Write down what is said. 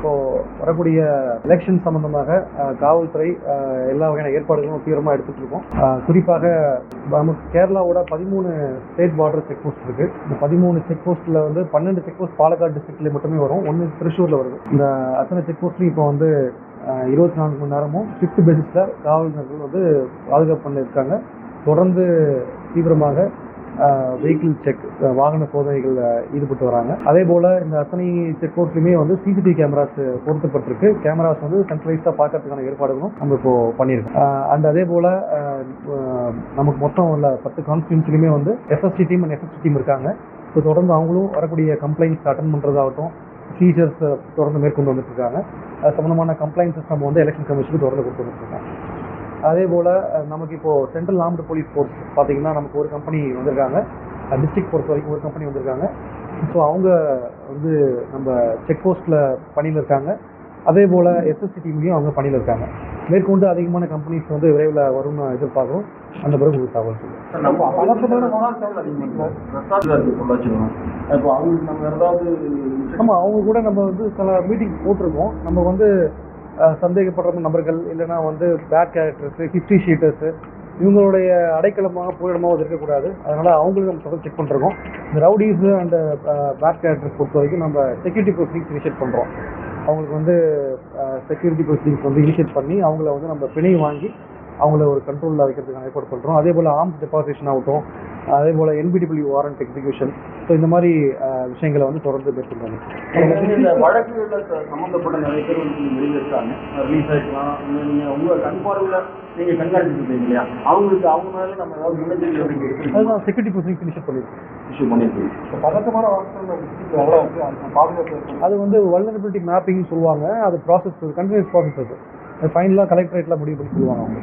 இப்போது வரக்கூடிய எலெக்ஷன் சம்மந்தமாக காவல்துறை எல்லா வகையான ஏற்பாடுகளும் தீவிரமாக எடுத்துகிட்டு இருக்கோம். குறிப்பாக நமக்கு கேரளாவோட 13 ஸ்டேட் பார்டர் செக் போஸ்ட் இருக்குது. இந்த 13 செக் போஸ்ட்டில் வந்து 12 செக் போஸ்ட் பாலக்காடு டிஸ்ட்ரிக்ட்லேயே மட்டுமே வரும், 1 திருச்சூரில் வருது. இந்த அத்தனை செக் போஸ்ட்லையும் இப்போ வந்து 24 மணி நேரமும் ஷிஃப்ட் பேசிஸில் காவலர்கள் வந்து பாதுகாப்பு பண்ணியிருக்காங்க. தொடர்ந்து தீவிரமாக வெஹிக்கிள் செக், வாகன சோதனைகள் ஈடுபட்டு வராங்க. அதே போல் இந்த அத்தனை செக் போஸ்ட்லையுமே வந்து சிசிடிவி கேமராஸ் பொருத்தப்பட்டிருக்கு. கேமராஸ் வந்து சென்ட்ரலைஸ்டாக பார்க்கறதுக்கான ஏற்பாடுகளும் நம்ம இப்போ பண்ணியிருக்கோம். அண்ட் அதே போல் நமக்கு மொத்தம் உள்ள 10 கான்ஸ்டியூன்சிலையுமே வந்து SST team and SST team இருக்காங்க. ஸோ தொடர்ந்து அவங்களும் வரக்கூடிய கம்ப்ளைண்ட்ஸ் அட்டன் பண்ணுறதாகட்டும், சீசர்ஸ் தொடர்ந்து மேற்கொண்டு வந்துட்டுருக்காங்க. அது சம்மந்தமான கம்ப்ளைண்ட்ஸஸ் நம்ம வந்து எலெக்ஷன் கமிஷனுக்கு தொடர்ந்து கொடுத்து வந்துட்டுருக்கோம். அதே போல் நமக்கு இப்போது சென்ட்ரல் ஆர்ம்டு போலீஸ் ஃபோர்ஸ் பார்த்திங்கன்னா நமக்கு ஒரு கம்பெனி வந்திருக்காங்க, டிஸ்ட்ரிக்ட் பொறுத்த வரைக்கும் ஒரு கம்பெனி வந்திருக்காங்க. ஸோ அவங்க வந்து நம்ம செக் போஸ்ட்டில் பணியில் இருக்காங்க. அதே போல் எஸ்எஸ்சி டீம்லேயும் அவங்க பணியில் இருக்காங்க. மேற்கொண்டு அதிகமான கம்பெனிஸ் வந்து விரைவில் வரும்னு எதிர்பார்க்குறோம். அந்த பிறகு உங்களுக்கு தகவல் சொல்லுங்கள். ஆமாம், அவங்க கூட நம்ம வந்து சில மீட்டிங் போட்டிருக்கோம். நம்ம வந்து சந்தேகப்படுற நபர்கள் இல்லைனா வந்து பேட் கேரக்டர்ஸு, ஹிஸ்ட்ரி ஷீட்டர்ஸு, இவங்களுடைய அடைக்கலமாக போயிடமாக இருக்கக்கூடாது. அதனால் அவங்களுக்கு நம்ம தொடர்ந்து செக் பண்ணுறோம். இந்த ரவுடிஸு அண்ட் பேட் கேரக்டர்ஸ் பொறுத்த வரைக்கும் நம்ம செக்யூரிட்டி ப்ரொசீடிங்ஸ் இனிஷியேட் பண்ணுறோம். அவங்களுக்கு வந்து செக்யூரிட்டி ப்ரொசீடிங்ஸ் வந்து இனிஷியேட் பண்ணி அவங்கள வந்து நம்ம பிணை வாங்கி அவங்கள ஒரு கண்ட்ரோலில் வைக்கிறதுக்கான ஏற்பாடு பண்ணுறோம். அதே போல் ஆர்ம்ஸ் டெபாசிஷன் ஆகட்டும், அதே போல் NBW வாரண்ட் எக்ஸிக்யூஷன், ஸோ இந்த மாதிரி விஷயங்களை வந்து தொடர்ந்து மேற்கொள்றாங்க. இந்த வழக்குகளில் சம்மந்தப்பட்ட நிறைய பேர் வந்து வெளியில் இருக்காங்க, ரிலீஸ் ஆகிக்கலாம். நீங்கள் உங்கள் கண்பார்வையில் நீங்கள் கண்காணிச்சுருக்கீங்க இல்லையா, அவங்களுக்கு அவங்க மேலே நம்ம ஏதாவது முன்னெச்சரிக்கை அதுதான் செக்யூரிட்டி ப்ரொசீடிங்ஸ் இனிஷியேட் பண்ணியிருக்கோம். இஷ்யூ பண்ணியிருக்கீங்க. இப்போ பதட்டமான வாக்குகள் பாதுகாப்பு அது வந்து வல்னரபிலிட்டி மேப்பிங் சொல்லுவாங்க. அது ப்ராசஸ், கண்டினியூஸ் ப்ராசஸ். அது ஃபைனலாக கலெக்டரேட்டில் முடிவு பண்ணி சொல்லுவாங்க அவங்க.